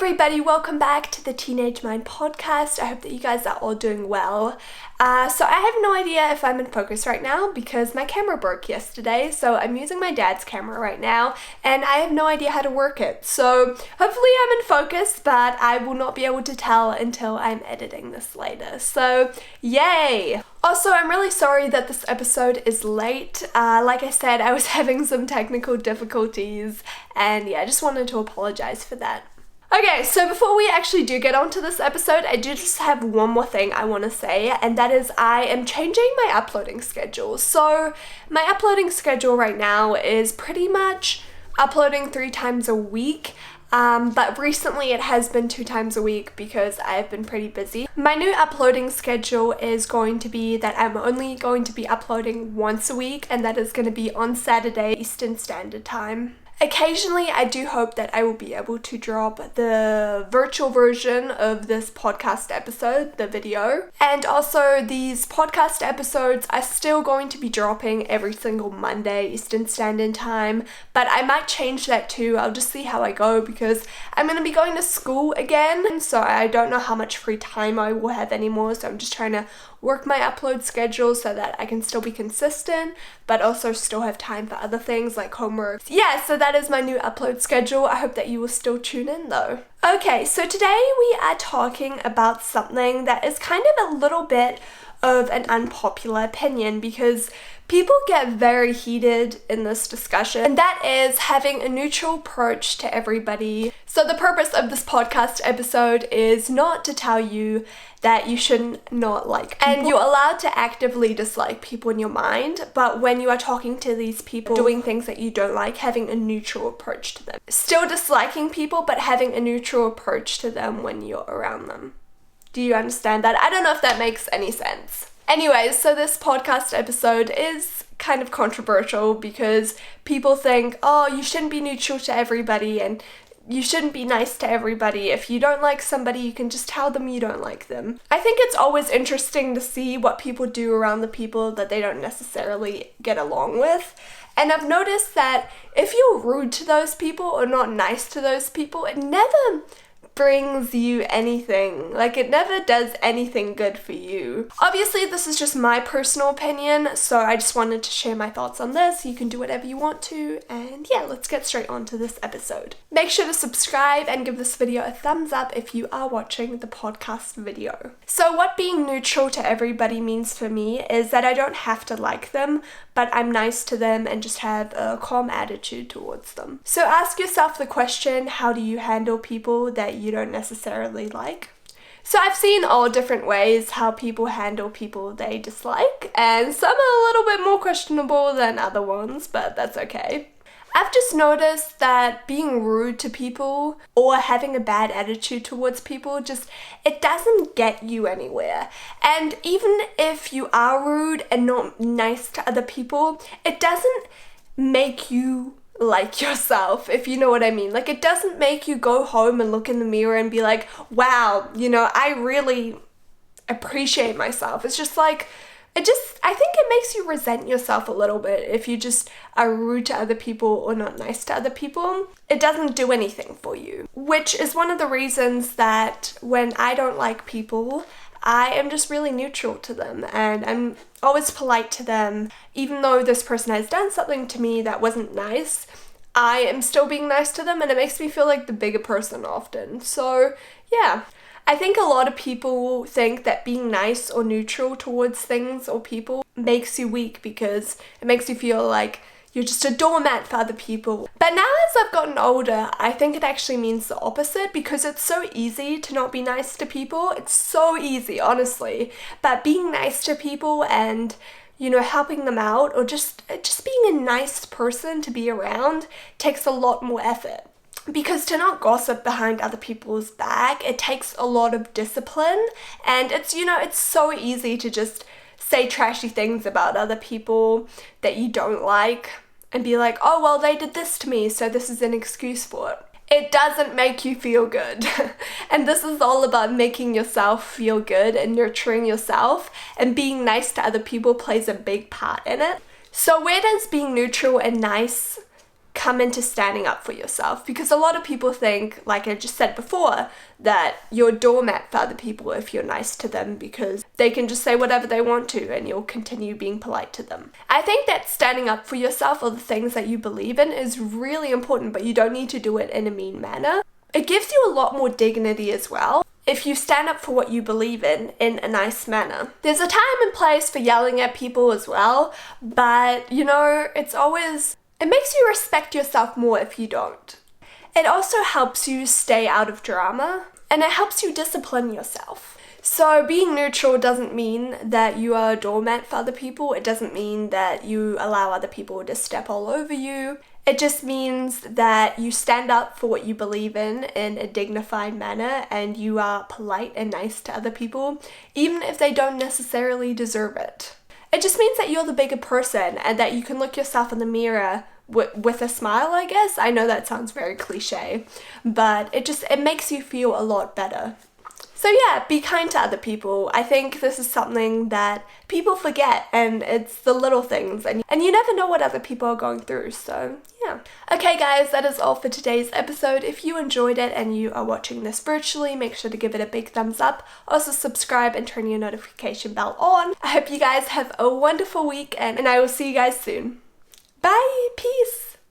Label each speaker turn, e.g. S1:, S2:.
S1: everybody, welcome back to the Teenage Mind podcast. I hope that you guys are all doing well. So I have no idea if I'm in focus right now because my camera broke yesterday, so I'm using my dad's camera right now and I have no idea how to work it. So hopefully I'm in focus, but I will not be able to tell until I'm editing this later. So yay! Also, I'm really sorry that this episode is late. Like I said, I was having some technical difficulties and yeah, I just wanted to apologize for that. Okay, so before we actually do get onto this episode, I do just have one more thing I want to say, and that is I am changing my uploading schedule. So my uploading schedule right now is pretty much uploading 3 times a week, but recently it has been 2 times a week because I've been pretty busy. My new uploading schedule is going to be that I'm only going to be uploading once a week, and that is going to be on Saturday Eastern Standard Time. Occasionally, I do hope that I will be able to drop the virtual version of this podcast episode, the video. And also, these podcast episodes are still going to be dropping every single Monday, Eastern Standard Time. But I might change that too. I'll just see how I go because I'm going to be going to school again. So I don't know how much free time I will have anymore. So I'm just trying to work my upload schedule so that I can still be consistent, but also still have time for other things like homework. Yeah, so that is my new upload schedule. I hope that you will still tune in though. Okay, so today we are talking about something that is kind of a little bit of an unpopular opinion because people get very heated in this discussion, and that is having a neutral approach to everybody. So the purpose of this podcast episode is not to tell you that you shouldn't not like people. And you're allowed to actively dislike people in your mind, but when you are talking to these people doing things that you don't like, having a neutral approach to them. Still disliking people, but having a neutral approach to them when you're around them. Do you understand that? I don't know if that makes any sense. Anyways, so this podcast episode is kind of controversial because people think, oh, you shouldn't be neutral to everybody and you shouldn't be nice to everybody. If you don't like somebody, you can just tell them you don't like them. I think it's always interesting to see what people do around the people that they don't necessarily get along with. And I've noticed that if you're rude to those people or not nice to those people, it never brings you anything. Like, it never does anything good for you. Obviously, this is just my personal opinion, so I just wanted to share my thoughts on this. You can do whatever you want to, and yeah, let's get straight on to this episode. Make sure to subscribe and give this video a thumbs up if you are watching the podcast video. So what being neutral to everybody means for me is that I don't have to like them, but I'm nice to them and just have a calm attitude towards them. So ask yourself the question, how do you handle people that you don't necessarily like? So I've seen all different ways how people handle people they dislike, and some are a little bit more questionable than other ones, but that's okay. I've just noticed that being rude to people or having a bad attitude towards people it doesn't get you anywhere. And even if you are rude and not nice to other people, it doesn't make you like yourself, if you know what I mean. Like, it doesn't make you go home and look in the mirror and be like, wow, I really appreciate myself. It's just like, I think it makes you resent yourself a little bit if you just are rude to other people or not nice to other people. It doesn't do anything for you, which is one of the reasons that when I don't like people, I am just really neutral to them and I'm always polite to them. Even though this person has done something to me that wasn't nice, I am still being nice to them and it makes me feel like the bigger person often. So yeah. I think a lot of people think that being nice or neutral towards things or people makes you weak because it makes you feel like you're just a doormat for other people. But now as I've gotten older, I think it actually means the opposite because it's so easy to not be nice to people. It's so easy, honestly. But being nice to people and helping them out or just being a nice person to be around takes a lot more effort. Because to not gossip behind other people's back, it takes a lot of discipline, and it's so easy to just say trashy things about other people that you don't like and be like, oh, well, they did this to me, so this is an excuse for it. It doesn't make you feel good. And this is all about making yourself feel good and nurturing yourself, and being nice to other people plays a big part in it. So where does being neutral and nice come into standing up for yourself, because a lot of people think, like I just said before, that you're a doormat for other people if you're nice to them because they can just say whatever they want to and you'll continue being polite to them. I think that standing up for yourself or the things that you believe in is really important, but you don't need to do it in a mean manner. It gives you a lot more dignity as well if you stand up for what you believe in a nice manner. There's a time and place for yelling at people as well, but it makes you respect yourself more if you don't. It also helps you stay out of drama, and it helps you discipline yourself. So being neutral doesn't mean that you are a doormat for other people. It doesn't mean that you allow other people to step all over you. It just means that you stand up for what you believe in a dignified manner, and you are polite and nice to other people, even if they don't necessarily deserve it. It just means that you're the bigger person and that you can look yourself in the mirror with a smile, I guess. I know that sounds very cliche, but it makes you feel a lot better. So yeah, be kind to other people. I think this is something that people forget, and it's the little things, and you never know what other people are going through, so yeah. Okay guys, that is all for today's episode. If you enjoyed it and you are watching this virtually, make sure to give it a big thumbs up. Also subscribe and turn your notification bell on. I hope you guys have a wonderful week, and I will see you guys soon. Bye, peace.